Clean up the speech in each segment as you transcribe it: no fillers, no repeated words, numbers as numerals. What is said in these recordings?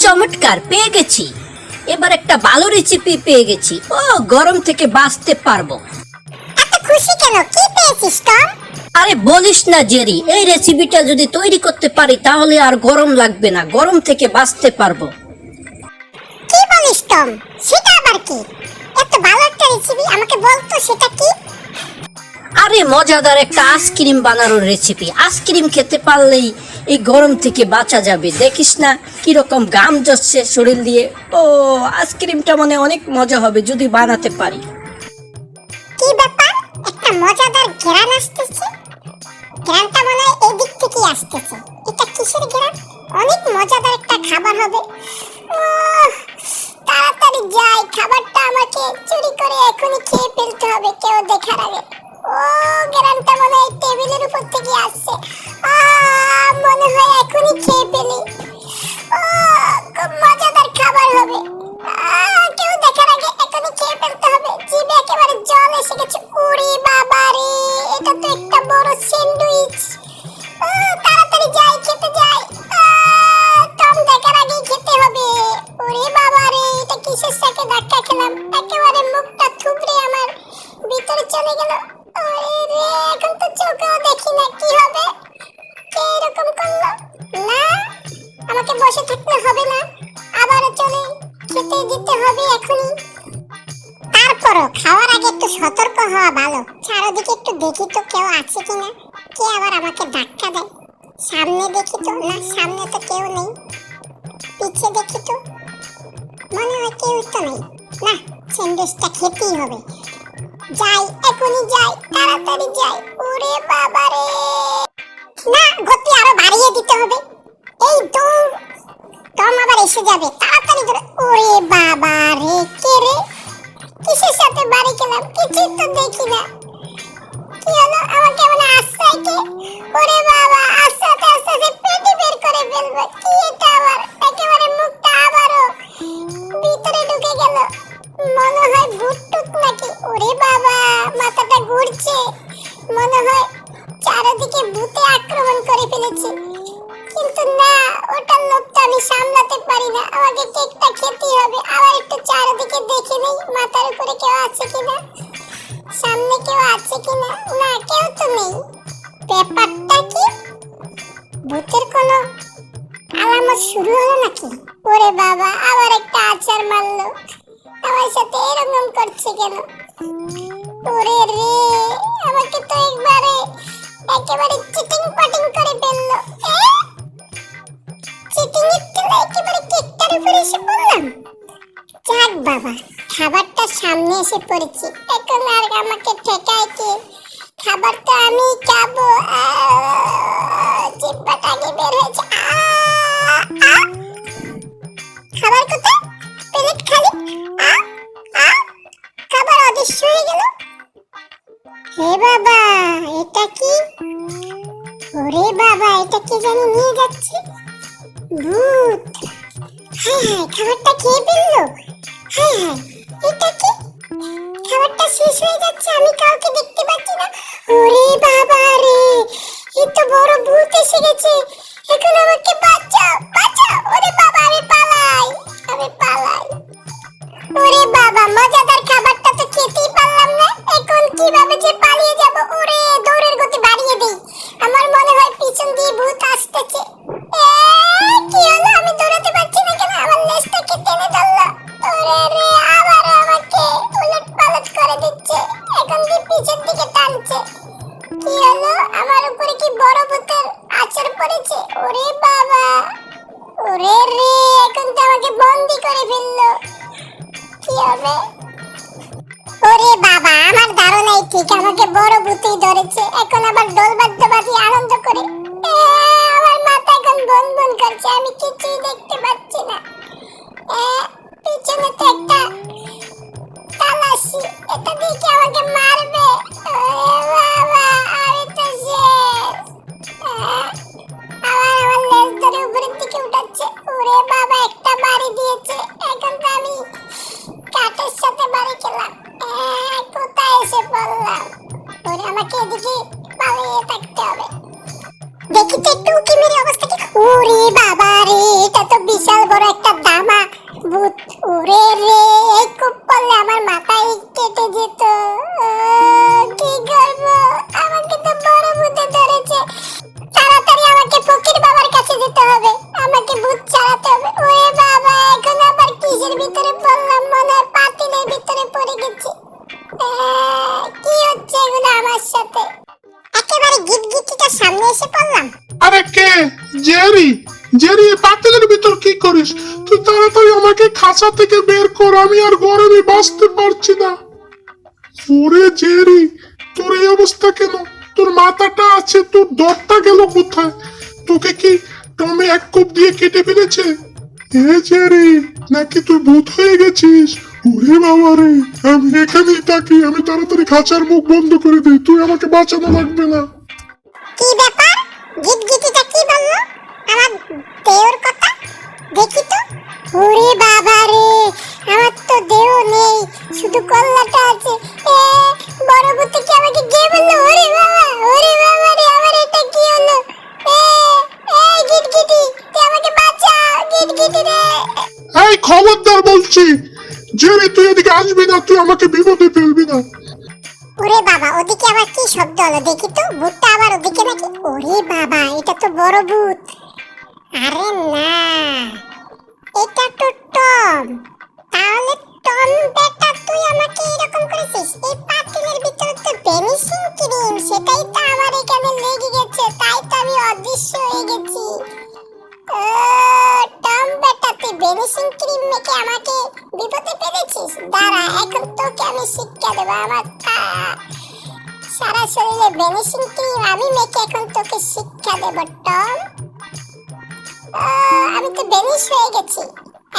চমৎকার, পেয়ে গেছি। এবার একটা ভালো রেসিপি পেয়ে গেছি। ও, গরম থেকে বাঁচতে পারবো। এত খুশি কেন? কি পেয়েছিস টম? আরে বলিস না জেরি, এই রেসিপিটা যদি তৈরি করতে পারি তাহলে আর গরম লাগবে না, গরম থেকে বাঁচতে পারবো। কি বলিস টম? সেটা আবার কি? এত ভালো একটা রেসিপি, আমাকে বলতো সেটা কি? আরে মজাদার একটা আইসক্রিম বানানোর রেসিপি। আইসক্রিম খেতে পারলেই এই গরম থেকে বাঁচা যাবে। দেখিস না কিরকম ঘাম ঝরছে শরীর দিয়ে। ও, আইসক্রিমটা মানে অনেক মজা হবে যদি বানাতে পারি। কি ব্যাপার? একটা মজাদার ঘ্রাণ আসতেছে। ঘ্রাণটা মনে হয় এই দিক থেকেই আসতেছে। এটা কিসের ঘ্রাণ? অনেক মজাদার একটা খাবার হবে। তাড়াতাড়ি যাই, খাবারটা আমাকে চুরি করে এখনই খেয়ে ফেলতে হবে কেউ দেখার আগে। ও, ঘ্রাণটা মনে হয় টেবিলের উপর থেকে আসছে। মনে হয় এখনই খেয়ে ফেলি। খুব মজাদার খাবার হবে। কেউ দেখার আগে এখনই খেয়ে ফেলতে হবে। জিভে একেবারে জল এসে গেছে। ওরে বাবা রে, এটা তো একটা বড় স্যান্ডউইচ। তাড়াতাড়ি যাই, খেতে যাই। টম দেখার আগেই খেতে হবে। ওরে বাবা রে, এটা কিসের সাথে ধাক্কা খেলাম? একেবারে মুখটা থুবড়ে আমার ভিতরে চলে গেল। আরে রে, এখন তো চোখেও দেখি না, কি হবে? কে এরকম করলো? না, আমাকে বসে থাকলে হবে না, আবারও চলে খেতে যেতে হবে এখনই। তারপরও খাওয়ার আগে একটু সতর্ক হওয়া ভালো। চারদিকে একটু দেখি তো কেউ আছে কিনা, কে আবার আমাকে ধাক্কা দেয়। সামনে দেখি তো, না সামনে তো কেউ নেই। পিছে দেখি তো, মনে হয় কেউ তো নেই। না, স্যান্ডউইচটা খেতেই হবে। যাই, এখনই যাই, তাড়াতাড়ি যাই। ওরে বাবা রে, না গতি আরো বাড়িয়ে দিতে হবে। এই দৌড়, টম আবার এসে যাবে, তাড়াতাড়ি ধরে। ওরে বাবা রে, কে রে? কিসের সাথে বাড়ি গেলাম? কিছুই তো দেখি না। কি হলো? আমাকে মনে আশ্রয় কে? ওরে বাবা, আশ্রয়তে আশ্রয়তে পেটে বের করে ফেলবো। কি এটা আবার? একেবারে মুখটা আবারও ভিতরে ঢুকে গেল। মনে হয় ভূত টুত নাকি? ওরে বাবা, মাথাটা ঘুরছে। মনে হয় চারিদিকে ভূতে আক্রমণ করে ফেলেছে। কিন্তু না, ওটার লোভটা আমি সামলাতে পারি না। আমাকে কেকটা খেতেই হবে। আবার একটু চারিদিকে দেখে নেই, মাথার উপরে কেউ আছে কিনা, সামনে কেউ আছে কিনা। না, কেউ তো নেই। ব্যাপারটা কি? ভূতের কোনো আলামত শুরু হলো নাকি? ওরে বাবা, আবার একটা আচার মারলো। আমার সাথে এরকম করছে কেন? ওরে রে, আমাকে তো একেবারে চিটিং পাটিং করে ফেললো। চিটিং এর তেলে একেবারে কেকটার উপরে এসে পড়লাম। যাক বাবা, খাবারটা সামনে এসে পড়েছি। এখন আর আমাকে ঠেকায় কে? খাবার তো আমি খাবো। জিহ্বাটা আগে বের হয়েছে। খাবার কোথায়? প্লেট খালি। খাবার অদৃশ্য হয়ে গেল। হে বাবা, এটা কি? ওরে বাবা, এটা কি জানি নিয়ে যাচ্ছে। ভূত! হায় হায়, খাবারটা খেয়ে ফেললো। হায় হায়, এটা কি? খাবারটা শেষ হয়ে যাচ্ছে, আমি কাউকে দেখতে পাচ্ছি না। ওরে বাবা রে, এই তো বড় ভূত এসে গেছে। এখন আমাকে বাঁচাও, বাঁচাও। ওরে বাবা, আমি পালাই, আমি পালাই। ওরে বাবা, মজাদার খাবারটা তো খেতেই পারলাম না। এখন কিভাবে যে পালিয়ে যাব? ওরে, দৌড়ের গতি বাড়িয়ে দেই। আমার মনে হয় পিছন দিয়ে ভূত আসতেছে। কি হলো? আমি দৌড়াতে পারছি না কেন? আমার লেজটাকে টেনে ধরলো। ওরে রে, আবার আমাকে উলট পালট করে দিচ্ছে। এখন দিয়ে পিছের দিকে টানছে। কি হলো? আমার উপরে কি বড় ভূতের আছর পড়েছে? ওরে বাবা, ওরে রে, এখন তো আমাকে বন্দি করে ফেললো। কি হবে? ওরে বাবা, আমার ধারণাই ঠিক, আমাকে বড় ভূতই ধরেছে। এখন আবার দোলবাদ্য বাজিয়ে আনন্দ করে। আমার মাথা এখন বন বন করছে, আমি কিছুই দেখতে পাচ্ছি না। পিছনে তো একটা তালাশি, এটা দিয়ে কি আমাকে মারবে? বাবা, আমি তো শেষ। আবার আমার লেজ ধরে উপরের দিকে উঠাচ্ছে। ওরে বাবা, একটা বাড়ি দিয়েছে। এখন তো আমি কাঠের সাথে বাড়ি খেলাম। কোথায় এসে পড়লাম? ওরে, আমাকে এদিকে পালিয়ে থাকতে হবে। দেখি তো একটু উকি মেরে অবস্থা কি। ওরে বাবা রে, এটা তো বিশাল বড় একটা তুই তাড়াতাড়ি আমাকে খাঁচা থেকে বের কর, আমি আর গরমে বাঁচতে পারছি না। ওরে জেরি, তোর এই অবস্থা কেন? তোর মাথাটা আছে, তোর দরটা গেল কোথায়? তোকে কি টমে এক কোপ দিয়ে কেটে ফেলেছে? এ জেরি, নাকি তুই ভূত হয়ে গেছিস? ওরে বাবা রে, আমি এখানেই থাকি, আমি তাড়াতাড়ি খাঁচার মুখ বন্ধ করে দিই, তুই আমাকে বাঁচানো লাগবে না। কি ব্যাপার? গিটগিটিটা কি বললো? আমার দেওর কথা দেখি তো। ওরে বাবা রে, আমার তো দেহ নেই, শুধু কল্লাটা আছে। বড় ভূত কি আমাকে গিয়ে বললো? ওরে বাবা রে, আমার এটা কি হলো? গিটগিটি, তুই আমাকে বাঁচা, গিটগিটি রে। এই খবরদার বলছি, জেরি তুই এদিকে আসবি না, তুই আমাকে বিপদে ফেলবি না। ওরে বাবা, ওদিকে আবার কি শব্দ হলো দেখি তো। ভূতটা আবার ওদিকে নাকি? ওরে বাবা, এটা তো বড় ভূত। আরে না, এটা তো টম। তাহলে টম বেটা, তুই আমাকে এরকম করেছিস? এই পাতিলের ভিতরে তো ভ্যানিশিং ক্রিম, সেটাই তো আমার এখানে লেগে গেছে, তাই তো আমি অদৃশ্য হয়ে গেছি। ও, টম বেটা, তুই ভ্যানিশিং ক্রিম মেখে আমাকে বিপদে ফেলেছিস। দাঁড়া, এখন তোকে আমি শিক্ষা দেবো। আমার সারা শরীরে ভ্যানিশিং ক্রিম আমি মেখে এখন তোকে শিক্ষা দেবো টম। আমি তো ভ্যানিশ হয়ে গেছি,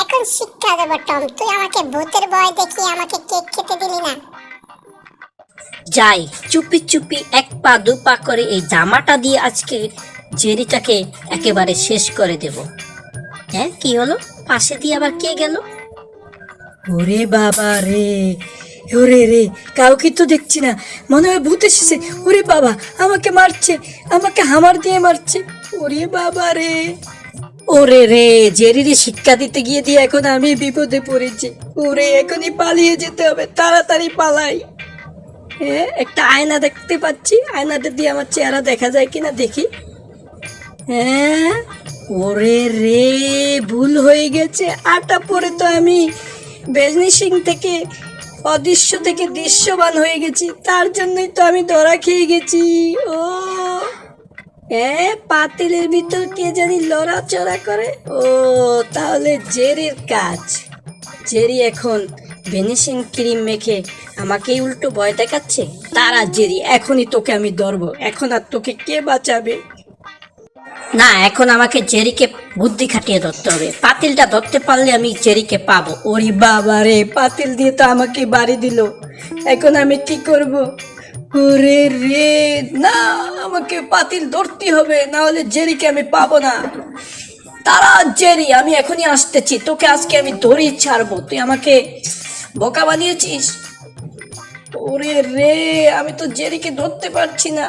এখন শিক্ষা দেবো টম। তুই আমাকে ভূতের ভয় দেখিয়ে আমাকে কেক খেতে দিলি না। যাই চুপি চুপি এক পা দু পা করে এই জামাটা দিয়ে আজকে জেরিটাকে একেবারে শেষ করে দেব। হ্যাঁ, কি হলো? পাশে দিয়ে আবার কে গেল? ওরে বাবা রে, ওরে রে, কাউকে তো দেখছি না, মনে হয় ভূত এসেছে। ওরে বাবা, আমাকে মারছে, আমাকে হামার দিয়ে মারছে। ওরে বাবা রে, ওরে রে, জেরিরে শিক্ষা দিতে গিয়ে দিয়ে এখন আমি বিপদে পড়েছি। ওরে, এখনই পালিয়ে যেতে হবে, তাড়াতাড়ি পালাই। হ্যাঁ, একটা আয়না দেখতে পাচ্ছি, আয়নাটা দিয়ে আমার চেহারা দেখা যায় কিনা দেখি। হ্যাঁ, ওরে রে, ভুল হয়ে গেছে। আটা পরে তো আমি ভ্যানিশিং থেকে অদৃশ্য থেকে দৃশ্যবান হয়ে গেছি, তার জন্যই তো আমি ধরা খেয়ে গেছি। ও হ্যাঁ, পাতিলের ভিতর কে জানি লড়াচড়া করে। ও, তাহলে জেরির কাজ। জেরি এখন ভ্যানিশিং ক্রিম মেখে আমাকেই উল্টো ভয় দেখাচ্ছে। তারা জেরি, এখনই তোকে আমি ধরবো, এখন আর তোকে কে বাঁচাবে? না, এখন আমাকে জেরিকে বুদ্ধি খাটিয়ে ধরতে হবে। পাতিলটা ধরতে পারলে আমি জেরিকে পাবো। ওরে বাবা রে, পাতিল দিয়ে তো আমাকে বাড়ি দিল, এখন আমি কি করব? ওরে রে, না, আমাকে পাতিল ধরতে হবে, না হলে জেরিকে আমি পাবো না। তারা জেরি, আমি এখনই আসতেছি, তোকে আজকে আমি ধরেই ছাড়বো। তুই আমাকে বোকা বানিয়েছিস। ওরে রে, আমি তো জেরিকে ধরতে পারছি না।